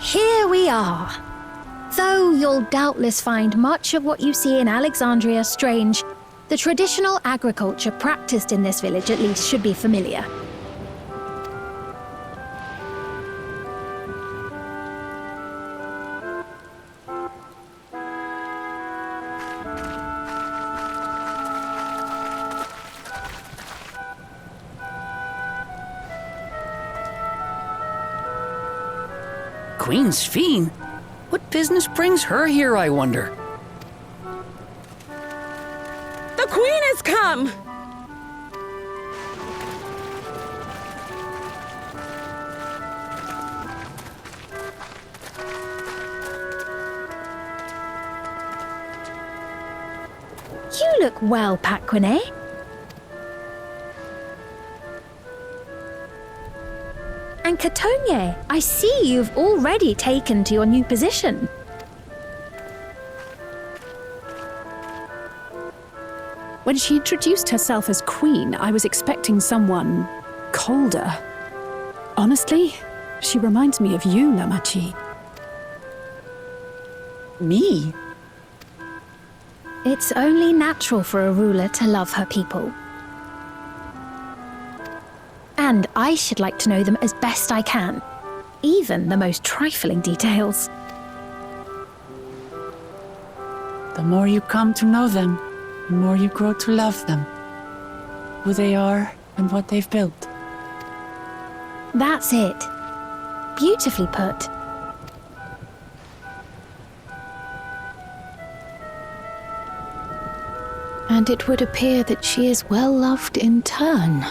Here we are. Though you'll doubtless find much of what you see in Alexandria strange, the traditional agriculture practiced in this village at least should be familiar. Queen Sphene? What business brings her here, I wonder? The Queen has come! You look well, Paquine. And Catogne, I see you've already taken to your new position. When she introduced herself as queen, I was expecting someone colder. Honestly, she reminds me of you, Lamachi. Me? It's only natural for a ruler to love her people. And I should like to know them as best I can, even the most trifling details. The more you come to know them, the more you grow to love them. Who they are and what they've built. That's it. Beautifully put. And it would appear that she is well loved in turn.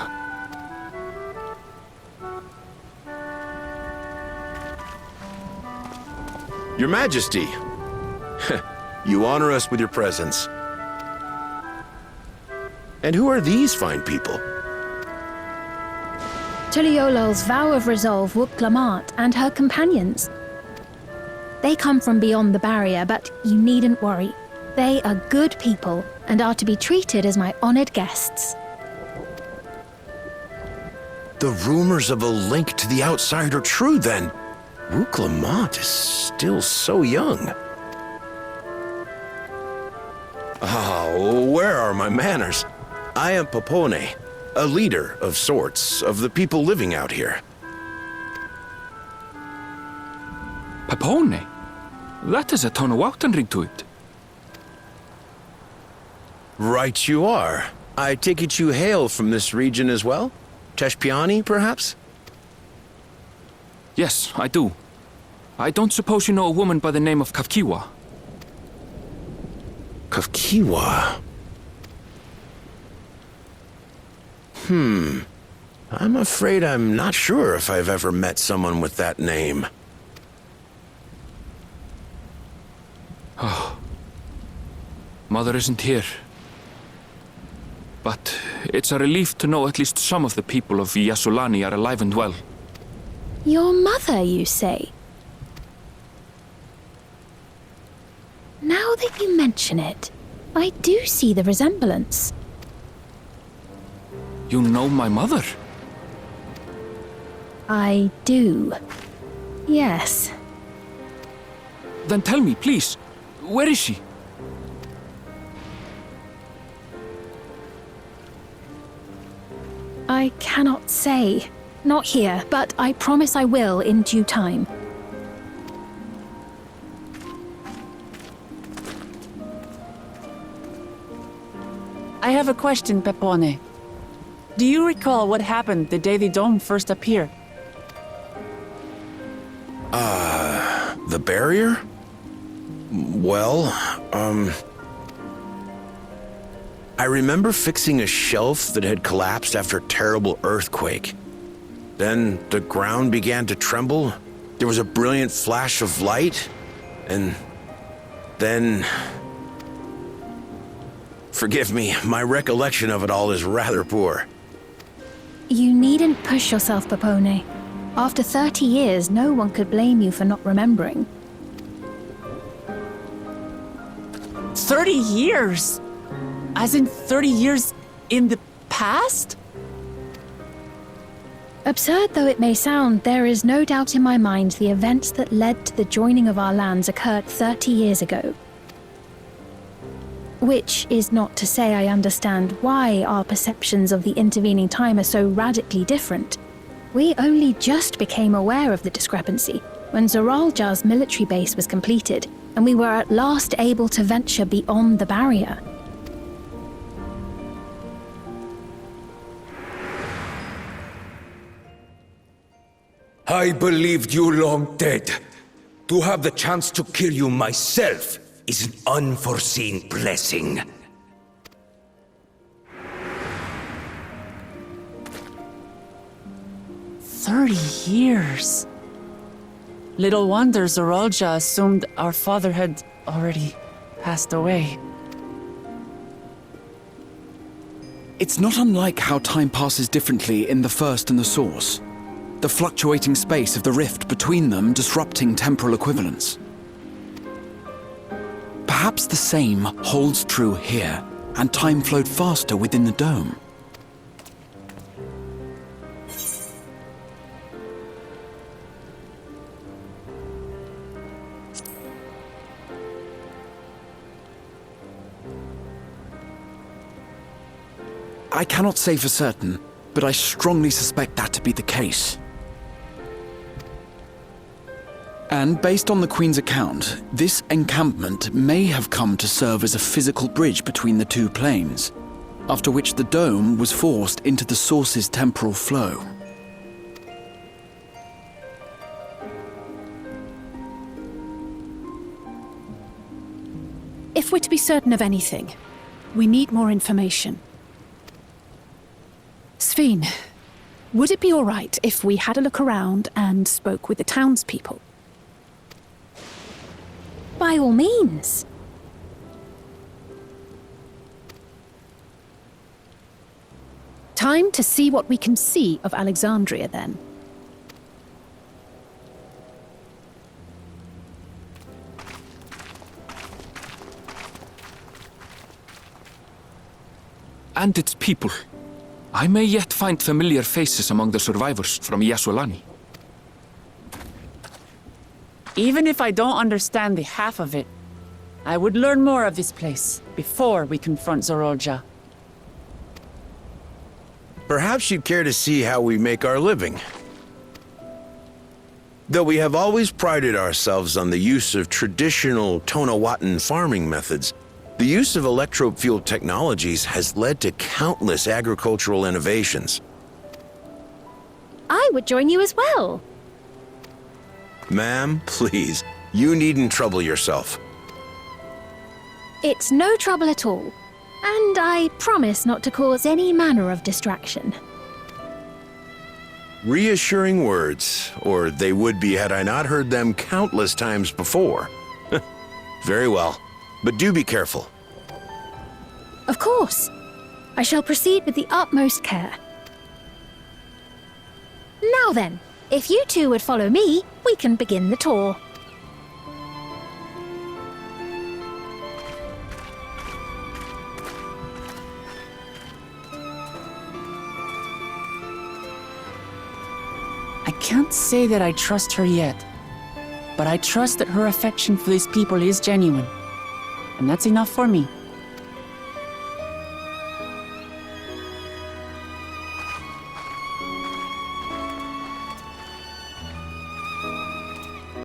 Your Majesty, you honor us with your presence. And who are these fine people? Tuliolol's vow of resolve Wuk-Lamat and her companions. They come from beyond the barrier, but you needn't worry. They are good people and are to be treated as my honored guests. The rumors of a link to the outside are true, then. Wuk-Lamat is still so young. Where are my manners? I am Popone, a leader of sorts of the people living out here. Popone? That is a Tonawautan ring to it. Right you are. I take it you hail from this region as well? Teshpiani, perhaps? Yes, I do. I don't suppose you know a woman by the name of Kafkiwa? Kafkiwa? I'm afraid I'm not sure if I've ever met someone with that name. Oh. Mother isn't here. But it's a relief to know at least some of the people of Yasulani are alive and well. Your mother, you say? Now that you mention it, I do see the resemblance. You know my mother? I do. Yes. Then tell me, please, where is she? I cannot say. Not here, but I promise I will in due time. I have a question, Pepone. Do you recall what happened the day the dome first appeared? The barrier? Well, I remember fixing a shelf that had collapsed after a terrible earthquake. Then the ground began to tremble. There was a brilliant flash of light, and then... Forgive me, my recollection of it all is rather poor. You needn't push yourself, Popone. After 30 years, no one could blame you for not remembering. 30 years? As in 30 years in the past? Absurd though it may sound, there is no doubt in my mind the events that led to the joining of our lands occurred 30 years ago. Which is not to say I understand why our perceptions of the intervening time are so radically different. We only just became aware of the discrepancy when Zoralja's military base was completed, and we were at last able to venture beyond the barrier. I believed you long dead. To have the chance to kill you myself is an unforeseen blessing. "30 years. Little wonder Zoralja assumed our father had already passed away. It's not unlike how time passes differently in the First and the Source. The fluctuating space of the rift between them disrupting temporal equivalence. Perhaps the same holds true here, and time flowed faster within the dome. I cannot say for certain, but I strongly suspect that to be the case. And based on the Queen's account, this encampment may have come to serve as a physical bridge between the two planes, after which the dome was forced into the Source's temporal flow. If we're to be certain of anything, we need more information. Sphene, would it be all right if we had a look around and spoke with the townspeople? By all means. Time to see what we can see of Alexandria, then. And its people. I may yet find familiar faces among the survivors from Yasulani. Even if I don't understand the half of it, I would learn more of this place before we confront Zoralja. Perhaps you'd care to see how we make our living. Though we have always prided ourselves on the use of traditional Tonawatan farming methods, the use of electro-fuel technologies has led to countless agricultural innovations. I would join you as well. Ma'am, please, you needn't trouble yourself. It's no trouble at all, and I promise not to cause any manner of distraction. Reassuring words, or they would be had I not heard them countless times before. Very well, but do be careful. Of course. I shall proceed with the utmost care. Now then, if you two would follow me, we can begin the tour. I can't say that I trust her yet, but I trust that her affection for these people is genuine, and that's enough for me.